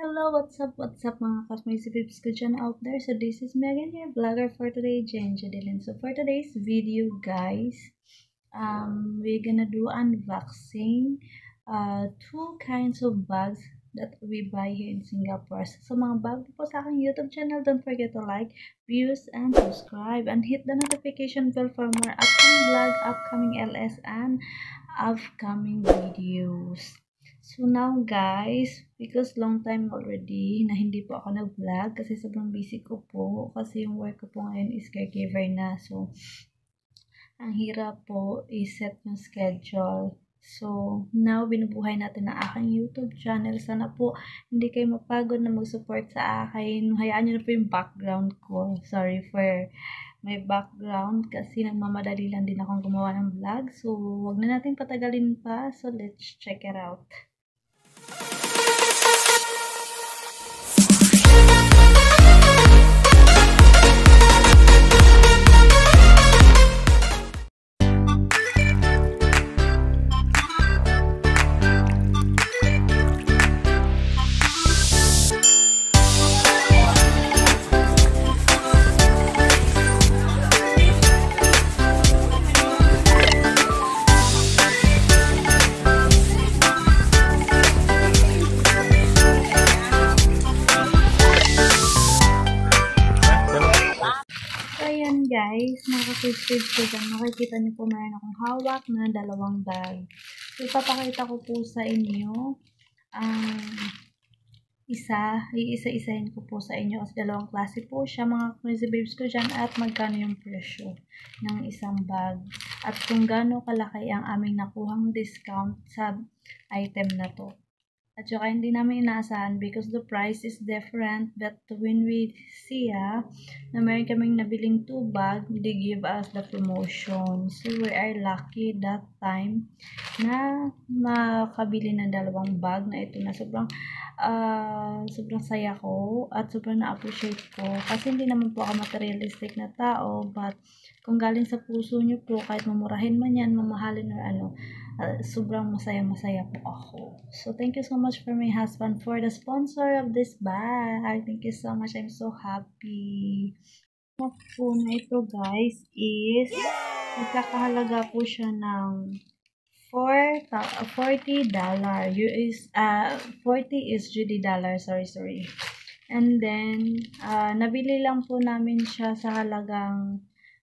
Hello, what's up mga ka-Smicy ko dyan out there. So this is Megan here, vlogger for today, Jen Jadilin. So for today's video guys, we're gonna do unboxing two kinds of bags that we buy here in Singapore. So mga bago po sa aking YouTube channel, don't forget to like, views, and subscribe. And hit the notification bell for more upcoming vlog, upcoming LS, and upcoming videos. So now guys, because long time already na hindi po ako nag-vlog kasi sobrang busy ko po kasi yung work ko po ngayon is caregiver na. So, ang hirap po i-set yung schedule. So, now binubuhay natin ang aking YouTube channel. Sana po hindi kayo mapagod na mag-support sa akin. Hayaan nyo na po yung background ko. Sorry for my background kasi nagmamadali lang din akong gumawa ng vlog. So, wag na natin patagalin pa. So, let's check it out. Ayan guys, nakaka-subscribe ko dyan. Makikita niyo po mayroon akong hawak na dalawang bag. So, ipapakita ko po sa inyo ang iisa-isahin ko po sa inyo kasi dalawang klase po siya mga crazy babes ko dyan at magkano yung presyo ng isang bag at kung gaano kalaki ang aming nakuhang discount sa item na to. At saka hindi namin inaasahan because the price is different, but when we see na meron kaming nabiling 2 bag, they give us the promotion. So we are lucky that time na makabili ng dalawang bag na ito na sobrang saya ko at sobrang na-appreciate ko kasi hindi naman po ako materialistic na tao, but kung galing sa puso nyo po, kahit mamurahin man yan, mamahalin or sobrang masaya po ako. So, thank you so much for my husband for the sponsor of this bag. Thank you so much. I'm so happy. Ang po na ito guys is magkakahalaga po siya ng $40 40 SGD dollar, sorry. And then nabili lang po namin siya sa halagang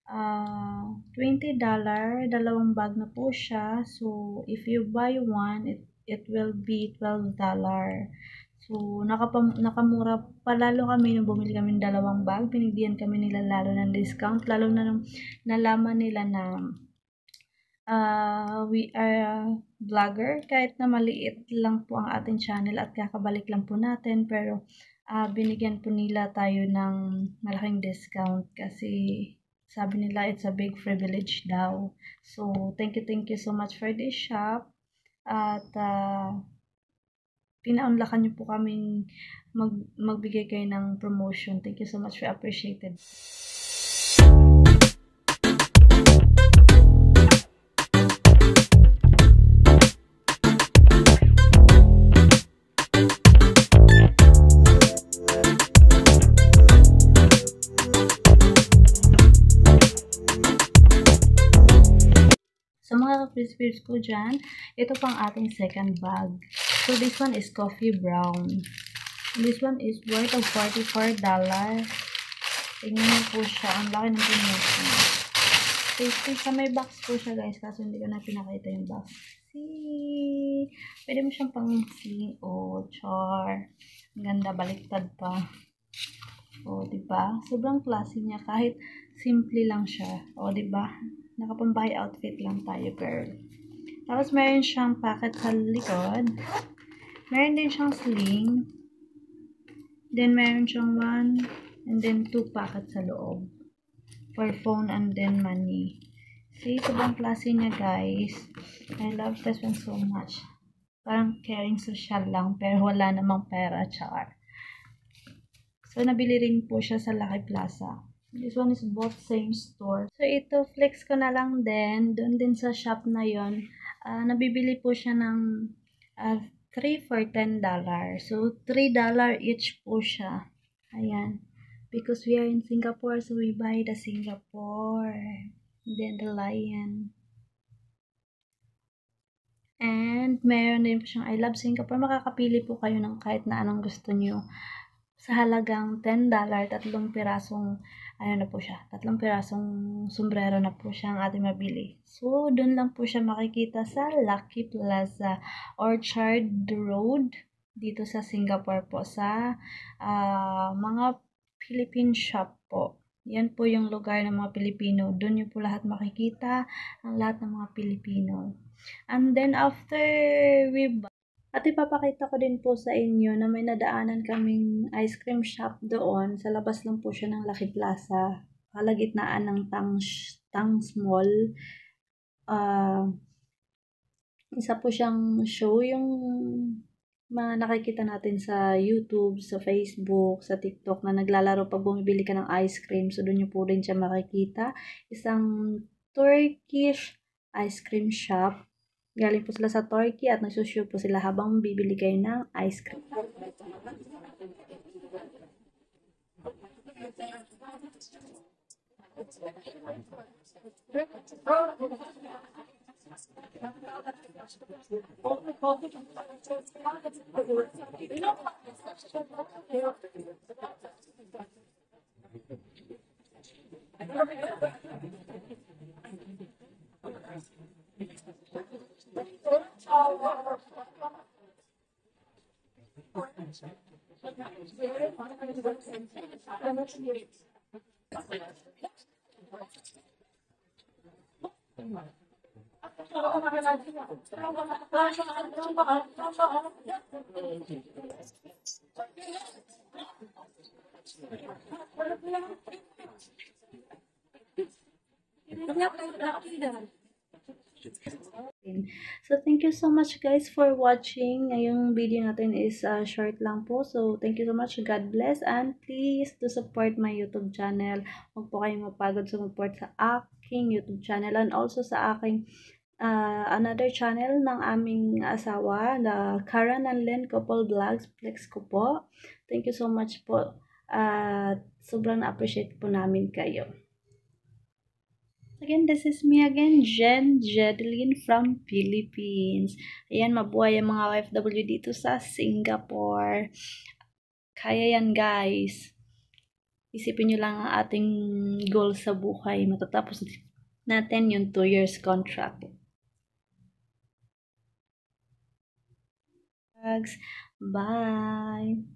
$20, dalawang bag na po siya. So if you buy one, it will be $12. So nakamura palalo kami nung bumili kami ng dalawang bag. Binigyan kami nila lalo ng discount, lalo na nung nalaman nila na we are vlogger, kahit na maliit lang po ang ating channel at kakabalik lang po natin, pero binigyan po nila tayo ng malaking discount kasi sabi nila it's a big privilege daw. So thank you so much for this shop at pinaunlakan niyo po kaming magbigay kayo ng promotion. Thank you so much, we appreciated. Sa mga ka-Crispies ko dyan, ito pang ating second bag. So, this one is coffee brown. This one is worth of $44. Tingnan niyo po siya. Ang laki ng promotion. Tasty siya. May box po siya guys. Kaso hindi ko na pinakita yung box. See? Pwede mo siyang pang-sling. Oh, char. Ang ganda. Baliktad pa. Oh, diba? Sobrang classy niya. Kahit simple lang siya. Oh, diba? Nakapambahay outfit lang tayo, girl. Tapos, meron siyang packet sa likod. Meron din siyang sling. Then, meron siyang 1 and then 2 packet sa loob. For phone and then money. See, sobrang classy niya, guys. I love this one so much. Parang caring social lang, pero wala namang pera, char. So, nabili rin po siya sa Lucky Plaza. This one is both same store. So, ito, flex ko na lang din. Doon din sa shop na yon. Nabibili po siya ng 3 for $10. So, $3 each po siya. Ayan. Because we are in Singapore, so we buy the Singapore. Then the lion. And meron din po siyang I Love Singapore. Makakapili po kayo ng kahit na anong gusto nyo. Sa halagang $10, tatlong pirasong, ano na po siya, tatlong pirasong sombrero na po siya ang ating mabili. So, dun lang po siya makikita sa Lucky Plaza, Orchard Road, dito sa Singapore po, sa mga Philippine shop po. Yan po yung lugar ng mga Pilipino. Doon nyo po lahat makikita ang lahat ng mga Pilipino. And then, after we at ipapakita ko din po sa inyo na may nadaanan kaming ice cream shop doon. Sa labas lang po siya ng Lucky Plaza. Kalagitnaan ng Tangs Mall. Isa po siyang show yung mga nakikita natin sa YouTube, sa Facebook, sa TikTok na naglalaro pag bumibili ka ng ice cream. So, doon nyo po rin siya makikita. Isang Turkish ice cream shop. Galing po sila sa Turkey at nagsushow po sila habang bibili kayo ng ice cream. So, thank you so much guys for watching. Ngayong video natin is short lang po. So, thank you so much. God bless. And please to support my YouTube channel. Huwag po kayong mapagod sumupport sa aking YouTube channel and also sa aking another channel ng aming asawa, the Karan and Len Couple Vlogs. Flex ko po. Thank you so much po. Sobrang appreciate po namin kayo. Again, this is me again, Jedeline from Philippines. Ayan, mabuhay ang mga OFW dito sa Singapore. Kaya yan, guys. Isipin nyo lang ang ating goal sa buhay. Matatapos natin yung 2 years contract. Bye!